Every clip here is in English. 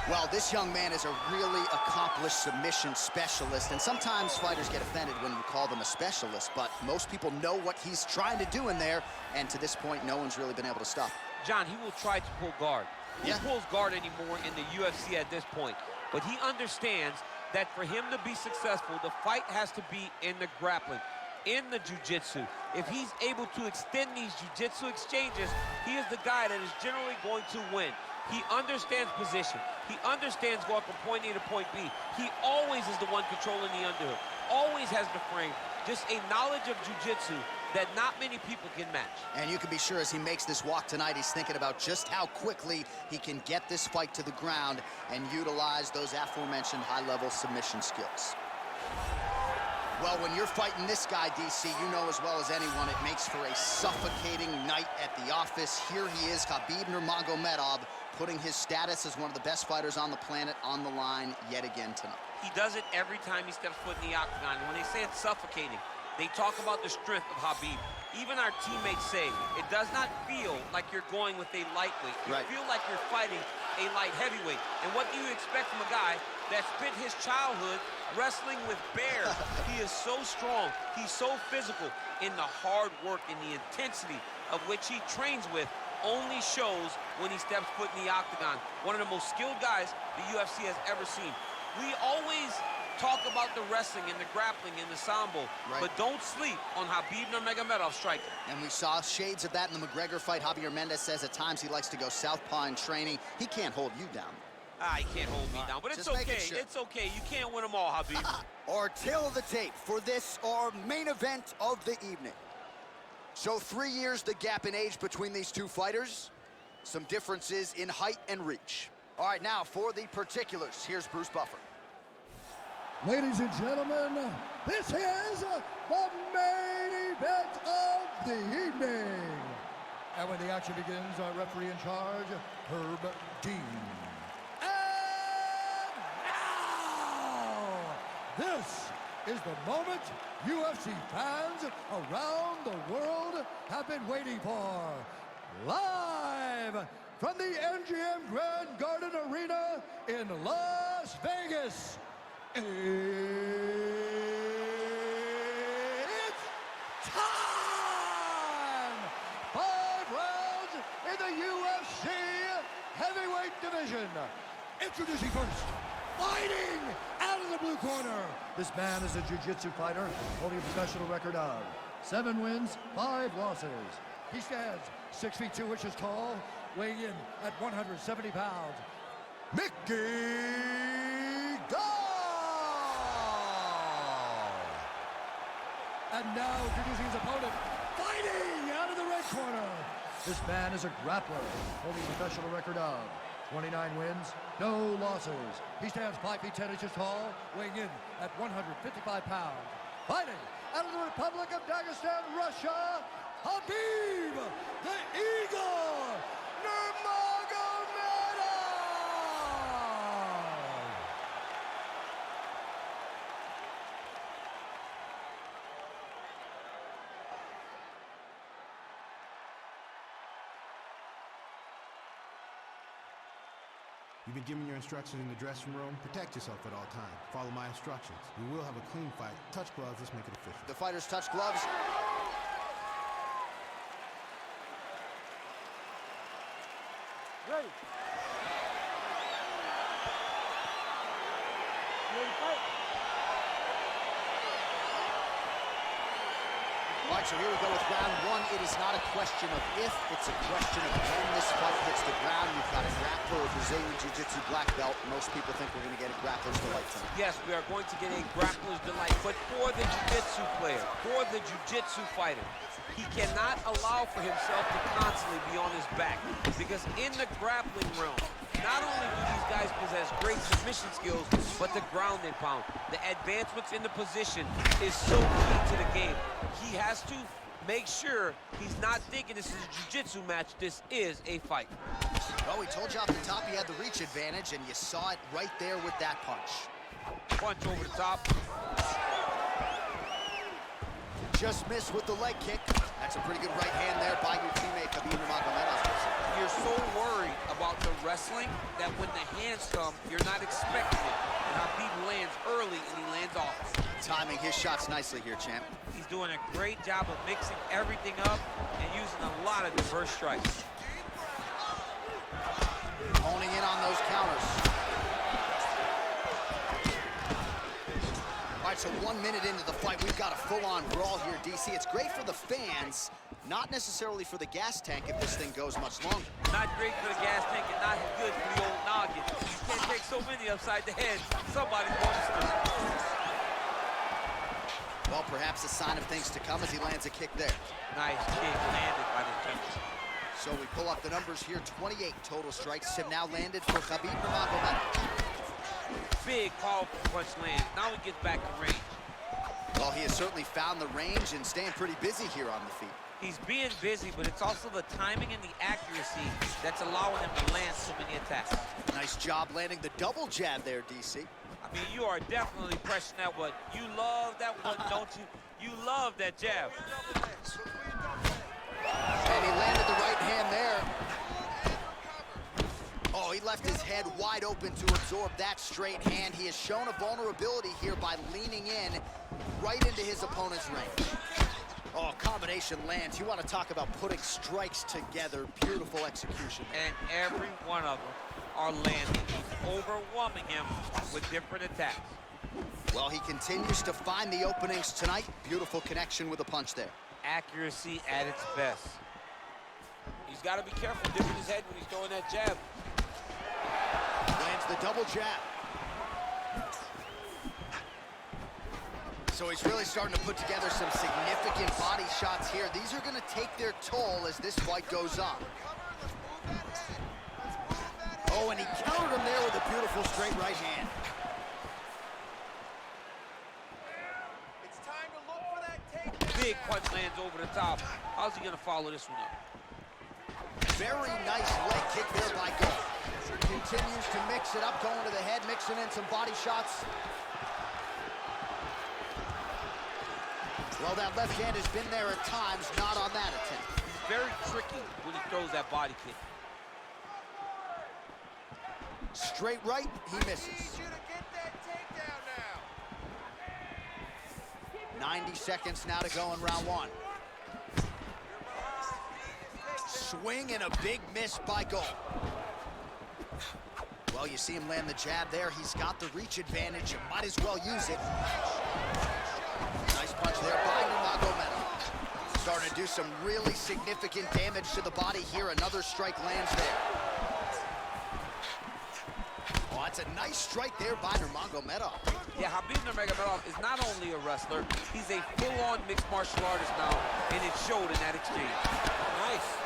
Well, this young man is a really accomplished submission specialist, and sometimes fighters get offended when you call them a specialist, but most people know what he's trying to do in there, and to this point, no one's really been able to stop him. John, he will try to pull guard. Who pulls guard anymore in the UFC at this point? But he understands that for him to be successful, the fight has to be in the grappling, in the jiu-jitsu. If he's able to extend these jiu-jitsu exchanges, he is the guy that is generally going to win. He understands position. He understands going from point A to point B. He always is the one controlling the underhook. Always has the frame. Just a knowledge of jiu-jitsu that not many people can match. And you can be sure as he makes this walk tonight, he's thinking about just how quickly he can get this fight to the ground and utilize those aforementioned high-level submission skills. Well, when you're fighting this guy, DC, you know as well as anyone, it makes for a suffocating night at the office. Here he is, Khabib Nurmagomedov, putting his status as one of the best fighters on the planet on the line yet again tonight. He does it every time he steps foot in the octagon. And when they say it's suffocating, they talk about the strength of Khabib. Even our teammates say it does not feel like you're going with a lightweight. You feel like you're fighting a light heavyweight. And what do you expect from a guy that spent his childhood wrestling with bears? He is so strong. He's so physical. In the hard work and the intensity of which he trains with only shows when he steps foot in the octagon. One of the most skilled guys the UFC has ever seen. We always talk about the wrestling and the grappling and the sambo, but don't sleep on Khabib Nurmagomedov's striking. And we saw shades of that in the McGregor fight. Javier Mendez says at times he likes to go southpaw in training. He can't hold you down. He can't hold me down, but it's okay. Sure. It's okay. You can't win them all, Khabib. Our tail of the tape for this, our main event of the evening. So 3 years the gap in age between these two fighters. Some differences in height and reach. All right, now for the particulars, here's Bruce Buffer. Ladies and gentlemen, this is the main event of the evening. And when the action begins, our referee in charge, Herb Dean. And now, this is the moment UFC fans around the world have been waiting for. Live from the MGM Grand Garden Arena in Las Vegas. It's time! 5 rounds in the UFC heavyweight division. Introducing first, fighting out of the blue corner. This man is a jiu-jitsu fighter, holding a professional record of 7 wins, 5 losses. He stands 6 feet 2 inches tall, weighing in at 170 pounds. Mickey Gall! And now introducing his opponent, fighting out of the red corner. This man is a grappler, holding a professional record of 29 wins, no losses. He stands 5 feet 10 inches tall, weighing in at 155 pounds. Fighting out of the Republic of Dagestan, Russia, Khabib, the Eagle, Nurmagomedov! You've been given your instructions in the dressing room. Protect yourself at all times. Follow my instructions. We will have a clean fight. Touch gloves. Let's make it official. The fighters touch gloves. Ready. Ready to fight. All right, so here we go with round 1. It is not a question of if, it's a question of when this fight hits the ground. You've got a grappler, a Brazilian Jiu-Jitsu black belt. Most people think we're going to get a grappler's delight tonight. Yes, we are going to get a grappler's delight, but for the Jiu-Jitsu player, for the Jiu-Jitsu fighter, he cannot allow for himself to constantly be on his back, because in the grappling realm, not only do these guys possess great submission skills, but the ground and pound. The advancements in the position is so key to the game. He has to make sure he's not thinking this is a jiu-jitsu match. This is a fight. Well, we told you off the top he had the reach advantage, and you saw it right there with that punch. Punch over the top. Just missed with the leg kick. That's a pretty good right hand there by your teammate, Khabib Nurmagomedov. you're so worried about the wrestling that when the hands come, you're not expecting it. And Khabib lands early and he lands off. Timing his shots nicely here, champ. He's doing a great job of mixing everything up and using a lot of diverse strikes. Honing in on those counters. All right, so 1 minute into the fight, we've got a full-on brawl here, DC. It's great for the fans, not necessarily for the gas tank if this thing goes much longer. Not great for the gas tank and not good for the old noggin. You can't take so many upside the head. Somebody's going to start. Well, perhaps a sign of things to come as he lands a kick there. Nice kick landed by the gentleman. So we pull up the numbers here, 28 total strikes have now landed for Khabib Nurmagomedov. Big, powerful punch lands. Now he gets back in range. Well, he has certainly found the range and staying pretty busy here on the feet. He's being busy, but it's also the timing and the accuracy that's allowing him to land so many attacks. Nice job landing the double jab there, DC. I mean, you are definitely pressing that one. You love that one, don't you? You love that jab. And he landed the right hand there. Oh, he left his head wide open to absorb that straight hand. He has shown a vulnerability here by leaning in right into his opponent's range. Oh, combination lands. You want to talk about putting strikes together. Beautiful execution. And every one of them are landing. He's overwhelming him with different attacks. Well, he continues to find the openings tonight. Beautiful connection with a punch there. Accuracy at its best. He's got to be careful dipping his head when he's throwing that jab. Lands the double jab. So he's really starting to put together some significant body shots here. These are going to take their toll as this fight goes on. Oh, and he countered him there with a beautiful straight right hand. It's time to look for that takedown. Big punch lands over the top. How's he going to follow this one up? Very nice leg kick there by Gall. Continues to mix it up, going to the head, mixing in some body shots. Well, that left hand has been there at times, not on that attempt. He's very tricky when he throws that body kick. Straight right, he misses. Need you to get that takedown now. 90 seconds now to go in round one. Swing and a big miss by Gall. Well, you see him land the jab there. He's got the reach advantage. You might as well use it. Nice punch there by Nurmagomedov. Starting to do some really significant damage to the body here. Another strike lands there. Oh, that's a nice strike there by Nurmagomedov. Yeah, Khabib Nurmagomedov is not only a wrestler, he's a full-on mixed martial artist now, and it showed in that exchange. Nice.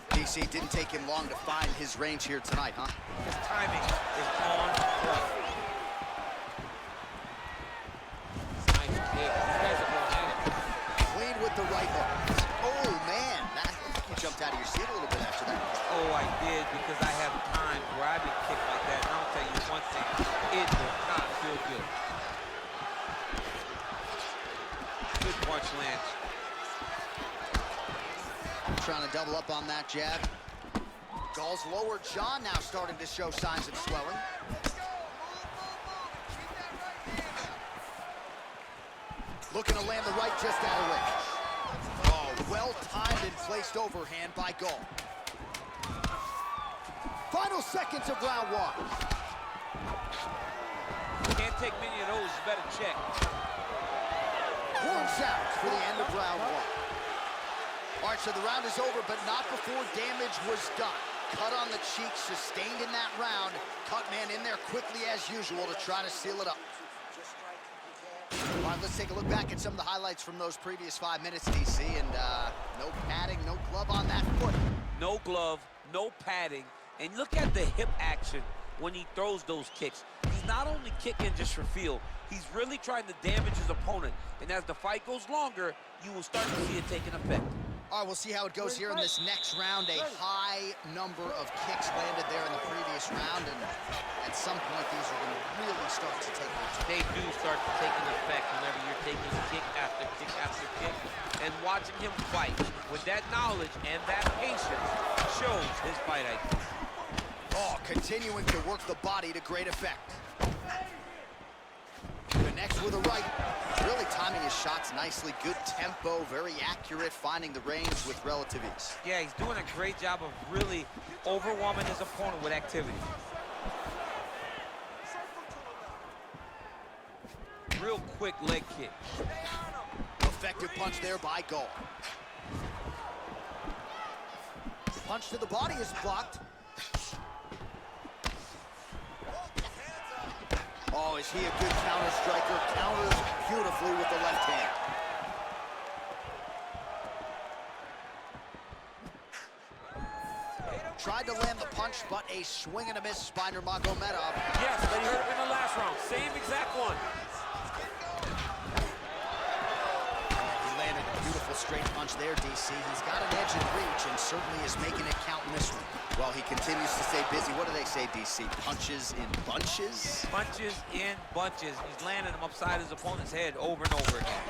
DC, didn't take him long to find his range here tonight, huh? His timing is on point. Nice kick. These guys are going at it. Clean with the right hook. Oh, man. You jumped out of your seat a little bit after that. Oh, I did, because I have time where I've been kicked like that. And I'll tell you one thing, it does not feel good. Good punch lands. Trying to double up on that jab. Gall's lower jaw now starting to show signs of swelling. Looking to land the right just out of range. Oh, well-timed and placed overhand by Gall. Final seconds of round one. Can't take many of those, you better check. Horn sounds for the end of round one. All right, so the round is over, but not before damage was done. Cut on the cheek, sustained in that round. Cut man in there quickly as usual to try to seal it up. All right, let's take a look back at some of the highlights from those previous 5 minutes, DC, and no padding, no glove on that foot. No glove, no padding, and look at the hip action when he throws those kicks. He's not only kicking just for feel, he's really trying to damage his opponent, and as the fight goes longer, you will start to see it taking effect. All right, we'll see how it goes here in this next round. A high number of kicks landed there in the previous round, and at some point, these are going to really start to take their toll. They do start to take an effect whenever you're taking kick after kick after kick, and watching him fight with that knowledge and that patience, shows his fight IQ. Oh, continuing to work the body to great effect. Connects with a right. Really timing his shots nicely. Good tempo, very accurate, finding the range with relative ease. Yeah, he's doing a great job of really overwhelming his opponent with activity. Real quick leg kick. Effective punch there by Gall. Punch to the body is blocked. Oh, is he a good counter striker? Counters beautifully with the left hand. Tried to land the punch, but a swing and a miss by Nurmagomedov. Yes, but he hurt him in the last round. Same exact one. He landed a beautiful straight punch there, DC. He's got an edge in reach and certainly is making it count in this one. Well, he continues to stay busy. What do they say, DC? Punches in bunches? Punches in bunches. He's landing them upside his opponent's head over and over again.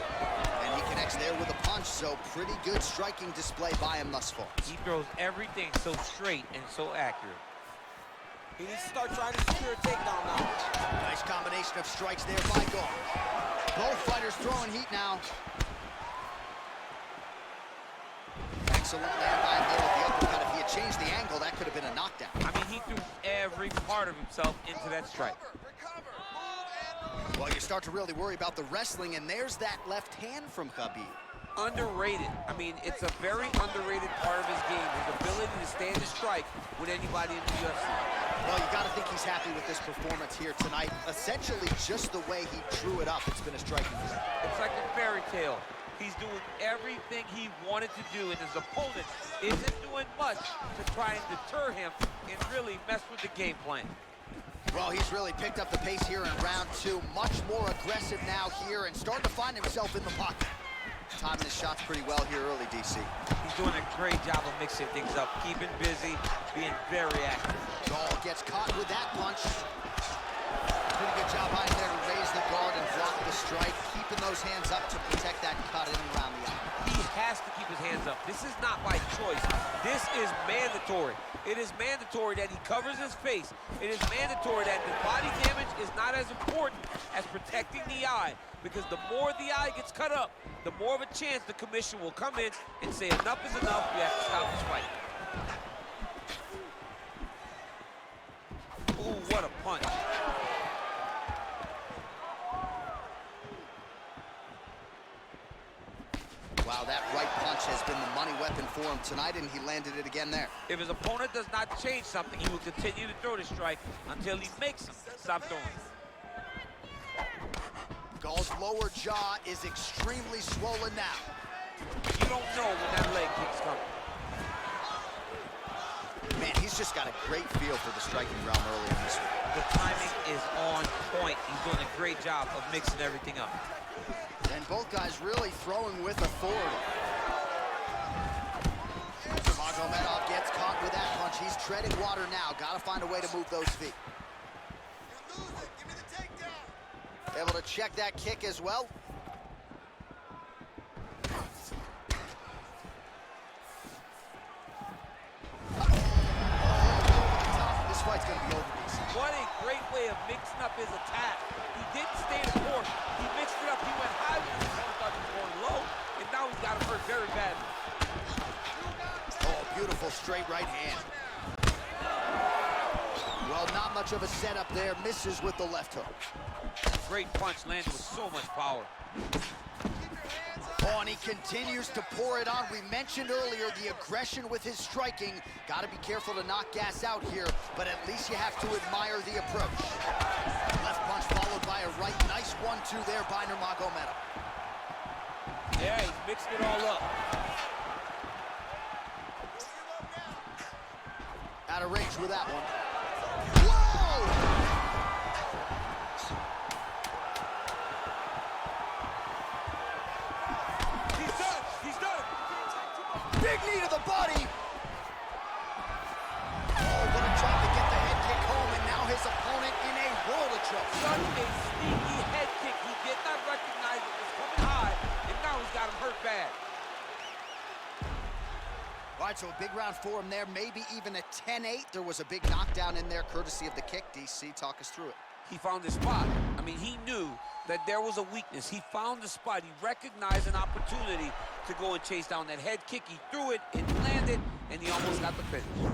And he connects there with a punch, so pretty good striking display by him thus far. He throws everything so straight and so accurate. He needs to start trying to secure a takedown now. Nice combination of strikes there by Gall. Both fighters throwing heat now. Excellent land by him there with the uppercut. If he had changed the angle, that could have been a knockdown. I mean, he threw every part of himself into that strike. Recover, move, and Well, you start to really worry about the wrestling, and there's that left hand from Khabib. Underrated. I mean, it's a very underrated part of his game, his ability to stand and strike with anybody in the UFC. Well, you got to think he's happy with this performance here tonight. Essentially, just the way he drew it up, it's been a striking game. It's like a fairy tale. He's doing everything he wanted to do, and his opponent isn't doing much to try and deter him and really mess with the game plan. Well, he's really picked up the pace here in round two. Much more aggressive now here and starting to find himself in the pocket. Timing his shots pretty well here early, DC. He's doing a great job of mixing things up, keeping busy, being very active. Gall gets caught with that punch. Pretty good job by him there to raise the guard and block the strike, keeping those hands up to protect that cut in and around the eye. He has to keep his hands up. This is not by choice. This is mandatory. It is mandatory that he covers his face. It is mandatory that the body damage is not as important as protecting the eye, because the more the eye gets cut up, the more of a chance the commission will come in and say enough is enough, we have to stop this fight. Ooh, what a punch. Wow, that right punch has been the money weapon for him tonight, and he landed it again there. If his opponent does not change something, he will continue to throw the strike until he makes him stop throwing. Gall's lower jaw is extremely swollen now. You don't know when that leg kick's coming. Man, he's just got a great feel for the striking realm early in this one. The timing is on point. He's doing a great job of mixing everything up. And both guys really throwing with authority. Nurmagomedov gets caught with that punch. He's treading water now. Got to find a way to move those feet. you lose it. Give me the takedown. Able to check that kick as well. This fight's going to be over, DC. What a great way of mixing up his attack. He didn't stay the course. He mixed it up. He went high when his opponent thought he was going low, and now he's got him hurt very badly. Oh, beautiful straight right hand. Well, not much of a setup there. Misses with the left hook. Great punch landed with so much power. Oh, and he continues to pour it on. We mentioned earlier the aggression with his striking. Got to be careful to not gas out here, but at least you have to admire the approach. Left punch followed by a right. Nice 1-2 there by Nurmagomedov. Yeah, he's mixed it all up. Out of range with that one. Whoa! Big knee to the body. Oh, what a job to get the head kick home, and now his opponent in a world of trouble. Such a sneaky head kick. He did not recognize it was coming high, and now he's got him hurt bad. All right, so a big round for him there, maybe even a 10-8. There was a big knockdown in there, courtesy of the kick. DC, talk us through it. He found his spot. I mean, he knew that there was a weakness. He found the spot. He recognized an opportunity to go and chase down that head kick. He threw it, it landed, and he almost got the finish. Man, I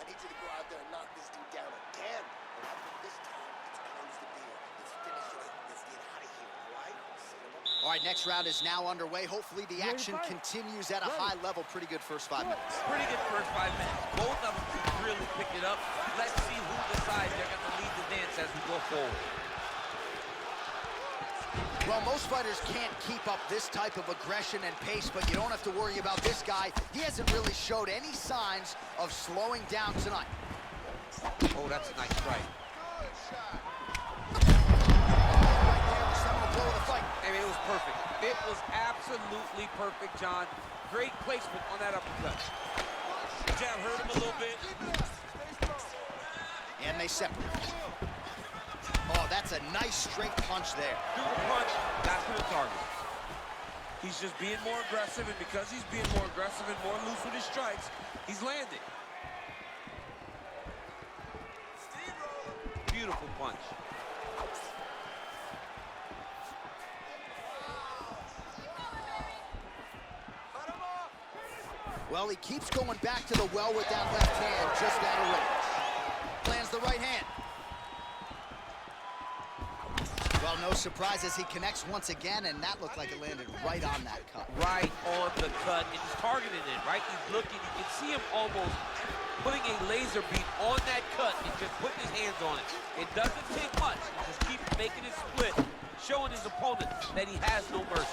need you to go out there and knock this dude down again. And I think this time, it's close the deal. Let's finish it. Let's get out of here, all right? All right, next round is now underway. Hopefully the action continues at a high level. Pretty good first 5 minutes. Pretty good first 5 minutes. Both of them can really pick it up. Let's see who decides they're going to lead the dance as we go forward. Well, most fighters can't keep up this type of aggression and pace, but you don't have to worry about this guy. He hasn't really showed any signs of slowing down tonight. Oh, that's a nice strike. Good shot. Blow of the fight. I mean, it was perfect. It was absolutely perfect, John. Great placement on that uppercut. Jab hurt him a little bit. And they separate. Oh, that's a nice straight punch there. Super punch, that's for the target. He's just being more aggressive, and because he's being more aggressive and more loose with his strikes, he's landing. Beautiful punch. Well, he keeps going back to the well with that left hand, just out of range. Lands the right hand. Well, no surprise as he connects once again, and that looked like it landed right on that cut. Right on the cut, and he's targeting it, right? He's looking, you can see him almost putting a laser beam on that cut and just putting his hands on it. It doesn't take much, he just keeps making it split, showing his opponent that he has no mercy.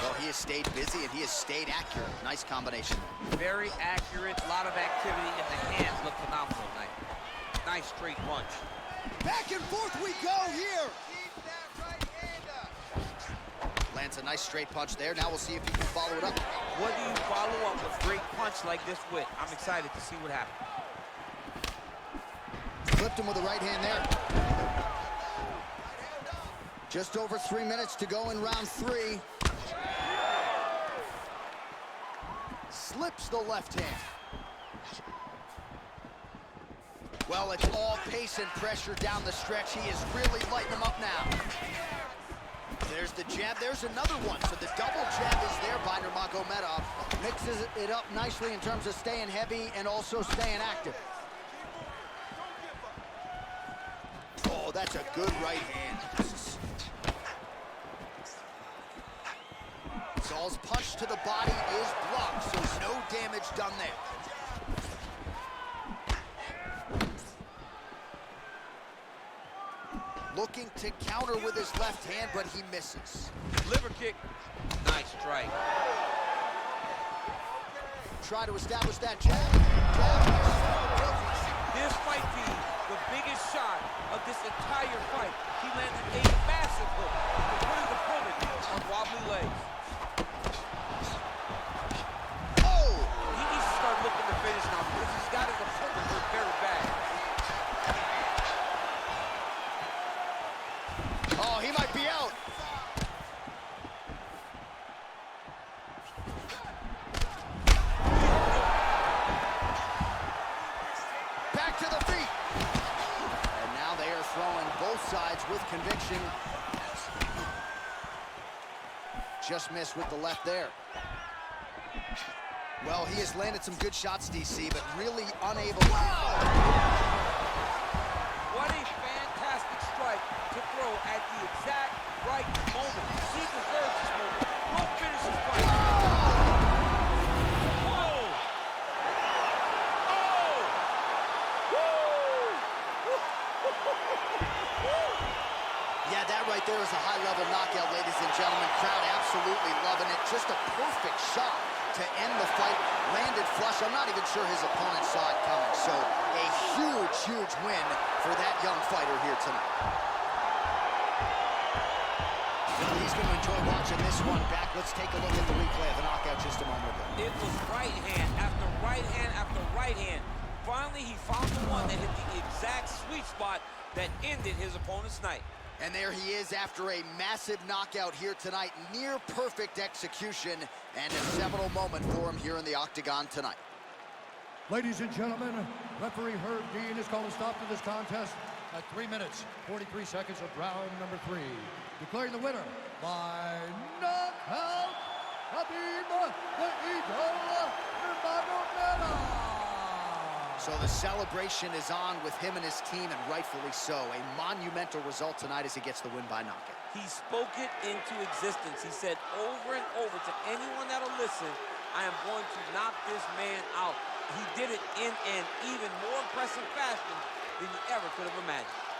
Well, he has stayed busy and he has stayed accurate. Nice combination. Very accurate, a lot of activity, and the hands look phenomenal tonight. Nice straight punch. Back and forth we go here. Keep that right hand up. Lands a nice straight punch there. Now we'll see if he can follow it up. What do you follow up a great punch like this with? I'm excited to see what happens. Flipped him with the right hand there. Just over 3 minutes to go in round 3. Slips the left hand. Well, it's all pace and pressure down the stretch. He is really lighting them up now. There's the jab. There's another one. So the double jab is there by Nurmagomedov. Mixes it up nicely in terms of staying heavy and also staying active. Oh, that's a good right hand. Gall's punch to the body is blocked, so no damage done there. Looking to counter with his left hand, but he misses. Liver kick, nice strike. Try to establish that jab. This might be the biggest shot of this entire fight. He landed a massive hook to put his opponent on wobbly legs. Oh! He needs to start looking to finish now because he's got his opponent hurt very bad. Oh, he might be out. Back to the feet. And now they are throwing both sides with conviction. Just missed with the left there. Well, he has landed some good shots, DC, but really unable to... What a fantastic strike to throw at the exact right moment. He deserves this moment. Go finish his fight. Whoa! Oh! Yeah, that right there is a high-level knockout, ladies and gentlemen. Crowd absolutely loving it. Just a perfect shot to end the fight. Landed flush. I'm not even sure his opponent saw it coming. So a huge, huge win for that young fighter here tonight. Well, he's going to enjoy watching this one back. Let's take a look at the replay of the knockout just a moment ago. It was right hand after right hand after right hand. Finally, he found the one that hit the exact sweet spot that ended his opponent's night. And there he is after a massive knockout here tonight. Near perfect execution and a seminal moment for him here in the octagon tonight. Ladies and gentlemen, referee Herb Dean has called a stop to this contest at 3 minutes, 43 seconds of round number 3. Declaring the winner by knockout, Khabib the Eagle Nurmagomedov. So the celebration is on with him and his team, and rightfully so. A monumental result tonight as he gets the win by knockout. He spoke it into existence. He said over and over to anyone that'll listen, I am going to knock this man out. He did it in an even more impressive fashion than you ever could have imagined.